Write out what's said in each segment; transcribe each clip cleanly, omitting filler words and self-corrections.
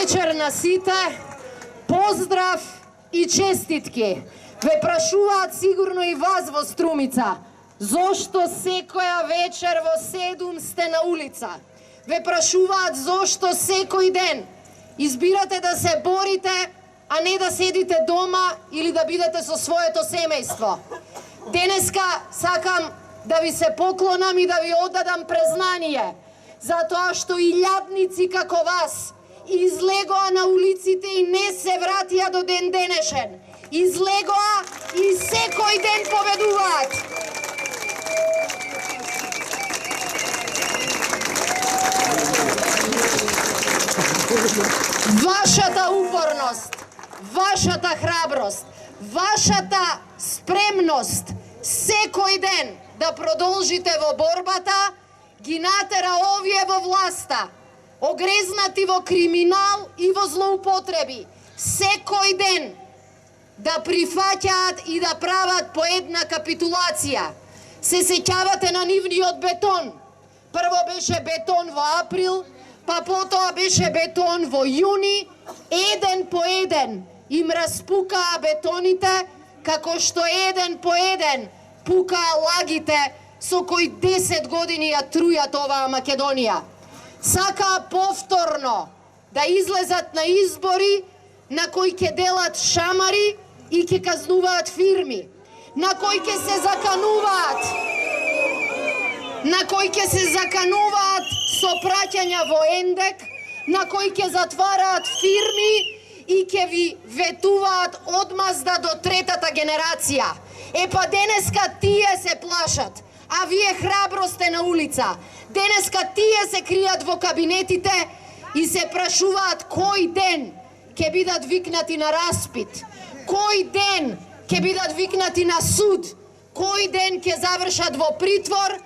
вечер на сите, поздрав и честитки. Ве прашуваат сигурно и вас во Струмица, зошто секоја вечер во 7 сте на улица? Ве прашуваат зошто секој ден избирате да се борите, а не да седите дома или да бидете со своето семејство. Денеска сакам да ви се поклонам и да ви оддадам признание, затоа што и илјадници како вас излегоа на улиците и не се вратија до ден денешен. Излегоа и секој ден победуваат. Вашата упорност, вашата храброст, вашата спремност секој ден да продолжите во борбата ги натера овие во власта, огрезнати во криминал и во злоупотреби, секој ден да прифаќаат и да прават по една капитулација. Се сеќавате на нивниот бетон. Прво беше бетон во април, па потоа беше бетон во јуни, еден по еден им распукаа бетоните, како што еден по еден пукаа лагите со кои 10 години ја трујат оваа Македонија. Сакаа повторно да излезат на избори на кои ќе делат шамари и ќе казнуваат фирми, на кои ќе се закануваат, со праќања во ендек, на кои ќе затвараат фирми и ќе ви ветуваат одмазда до третата генерација. Епа денеска тие се плашат, а вие храбро сте на улица. Денеска тие се кријат во кабинетите и се прашуваат кој ден ќе бидат викнати на распит, кој ден ќе бидат викнати на суд, кој ден ќе завршат во притвор,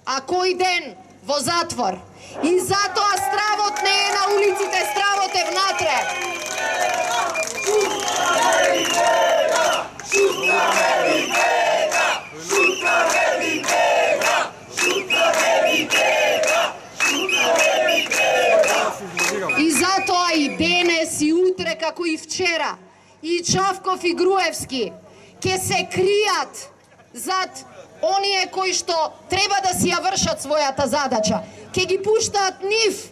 а кој ден во затвор. И затоа стравот не е на улиците, стравот е внатре. И затоа и денес, и утре, како и вчера, и Чавков и Груевски ќе се кријат зад оние кои што треба да си ја вршат својата задача. Ќе ги пуштаат нив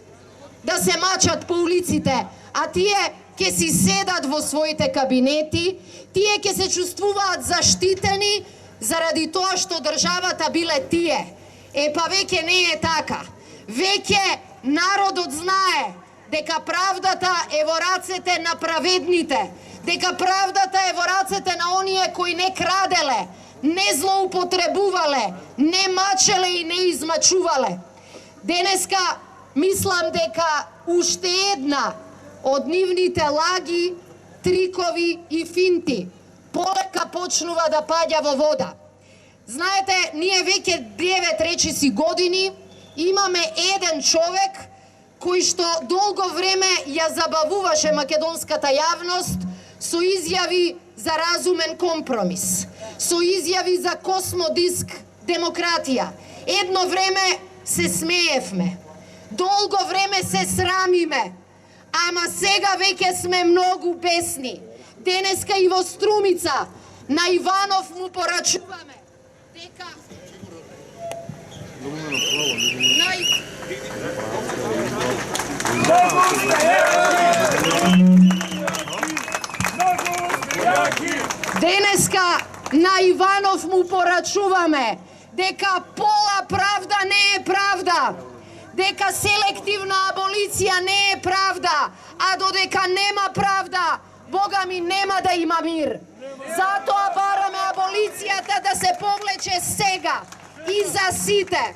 да се мачат по улиците, а тие ќе си седат во своите кабинети, тие ќе се чувствуваат заштитени заради тоа што државата биле тие. Епа веќе не е така. Веќе народот знае дека правдата е во рацете на праведните, дека правдата е во рацете на оние кои не краделе, не злоупотребувале, не мачеле и не измачувале. Денеска мислам дека уште една од нивните лаги, трикови и финти полека почнува да паѓа во вода. Знаете, ние веќе 9 речиси години имаме еден човек кој што долго време ја забавуваше македонската јавност со изјави за разумен компромис, со изјави за космодиск демократија. Едно време се смеевме, долго време се срамиме, ама сега веќе сме многу бесни. Денеска и во Струмица на Иванов му порачуваме дека денеска на Иванов му порачуваме дека пола правда не е правда, дека селективна аболиција не е правда, а додека нема правда, Бога ми нема да има мир. Затоа бараме аболицијата да се повлече сега и за сите.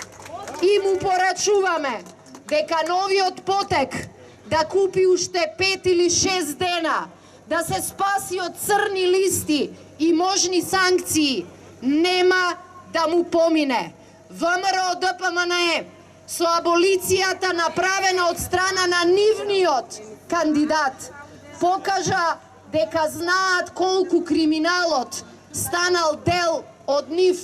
И му порачуваме дека новиот потек да купи уште 5 или 6 дена, да се спаси од црни листи и можни санкции, нема да му помине. ВМРО ДПМНЕ со аболицијата направена од страна на нивниот кандидат покажа дека знаат колку криминалот станал дел од нив,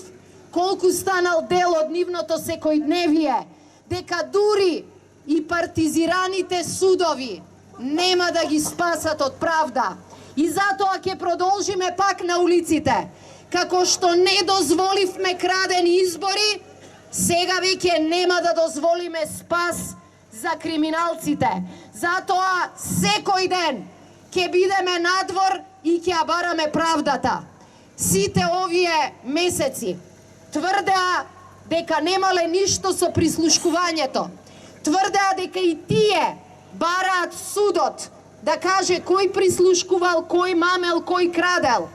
колку станал дел од нивното секојдневие, дека дури и партизираните судови нема да ги спасат од правда. И затоа ќе продолжиме пак на улиците. Како што не дозволивме крадени избори, сега веќе нема да дозволиме спас за криминалците. Затоа секој ден ќе бидеме надвор и ќе ја бараме правдата. Сите овие месеци тврдеа дека немале ништо со прислушкувањето. Тврдеа дека и тие бараат судот да каже кој прислушкувал, кој мамел, кој крадел.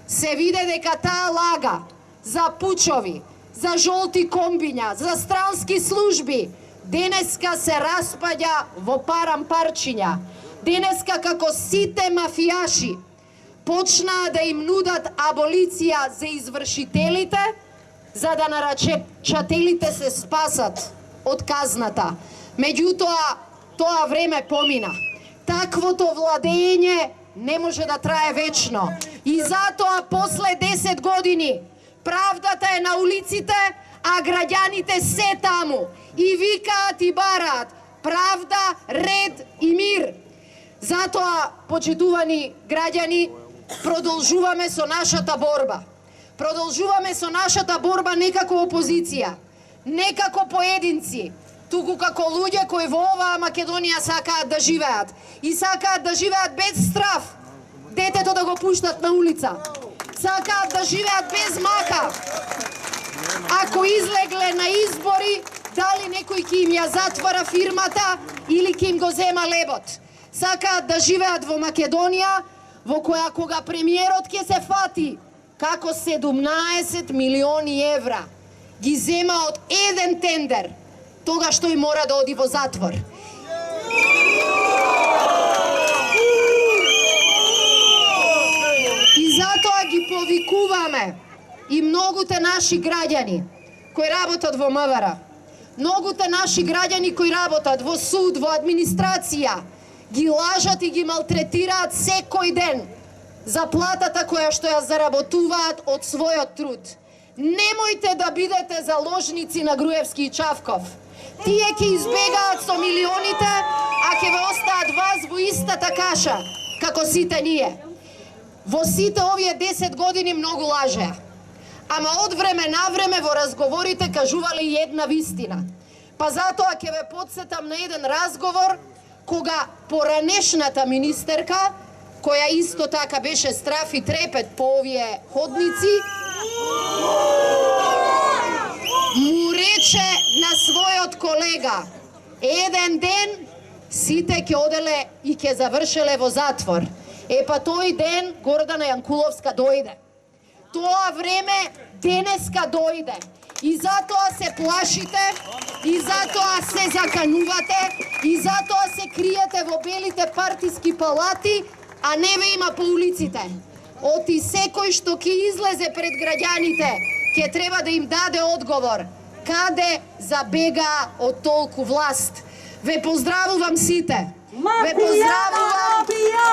Се виде дека таа лага за пучови, за жолти комбиња, за странски служби, денеска се распаѓа во парампарчиња. Денеска како сите мафијаши почнаа да им нудат аболиција за извршителите, за да нарачателите се спасат од казната. Меѓутоа, тоа време помина. Таквото владење не може да трае вечно. И затоа после 10 години правдата е на улиците, а граѓаните се таму. И викаат и бараат правда, ред и мир. Затоа, почитувани граѓани, продолжуваме со нашата борба. Продолжуваме со нашата борба не како опозиција, не како поединци, туку како луѓе кои во оваа Македонија сакаат да живеат. И сакаат да живеат без страф, детето да го пуштат на улица. Сакаат да живеат без мака. Ако излегле на избори, дали некој ќе им ја затвара фирмата или ќе им го зема лебот. Сакаат да живеат во Македонија, во која кога премиерот ќе се фати како 17 милиони евра ги зема од еден тендер, тогаш тој мора да оди во затвор. И затоа ги повикуваме и многуте наши граѓани кои работат во МВР, многуте наши граѓани кои работат во суд, во администрација, ги лажат и ги малтретираат секој ден за платата која што ја заработуваат од својот труд. Немојте да бидете заложници на Груевски и Чавков. Тие ќе избегаат со милионите, а ќе ве остаат вас во истата каша, како сите ние. Во сите овие 10 години многу лажеа. Ама од време на време во разговорите кажувале и една вистина. Па затоа ќе ве подсетам на еден разговор кога поранешната министерка, која исто така беше страф и трепет по овие ходници, му рече на својот колега: еден ден сите ќе оделе и ќе завршеле во затвор. Па тој ден Гордана Јанкуловска дојде. Тоа време денеска дојде. И затоа се плашите, и затоа се заканувате, и затоа се криете во белите партиски палати, а не ве има по улиците. Оти секој што ќе излезе пред граѓаните, ќе треба да им даде одговор каде забега од толку власт. Ве поздравувам сите. Ве поздравувам. Мафија на робија!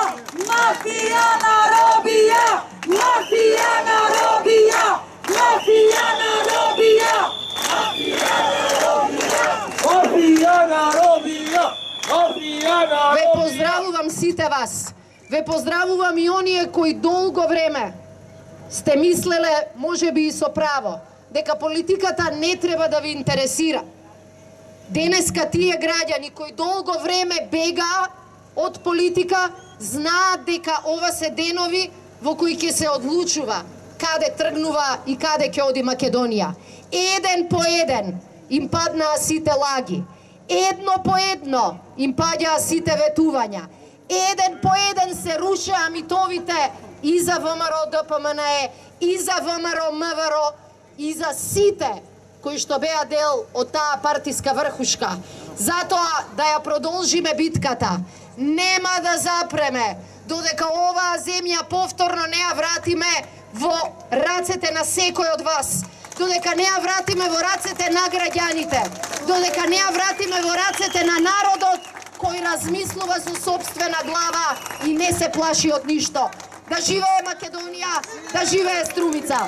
Мафија на робија! Мафија на робија! Мафија на робија! Мафија на робија! Мафија на робија! Ве поздравувам сите вас. Ве поздравувам и оние кои долго време сте мислеле, можеби и со право, дека политиката не треба да ви интересира. Денеска тие граѓани кои долго време бегаа од политика, знаат дека ова се денови во кои ќе се одлучува каде тргнува и каде ќе оди Македонија. Еден по еден им паднаа сите лаги. Едно по едно им паѓаа сите ветувања. Еден по еден се рушеа митовите и за ВМРО ДПМНЕ, и за ВМРО МВР, и за сите кои што беа дел од таа партиска врхушка. Затоа да ја продолжиме битката. Нема да запреме додека оваа земја повторно не ја вратиме во рацете на секој од вас. Додека не ја вратиме во рацете на граѓаните. Додека не ја вратиме во рацете на народот кој размислува со сопствена глава и не се плаши од ништо. Да живее Македонија, да живее Струмица!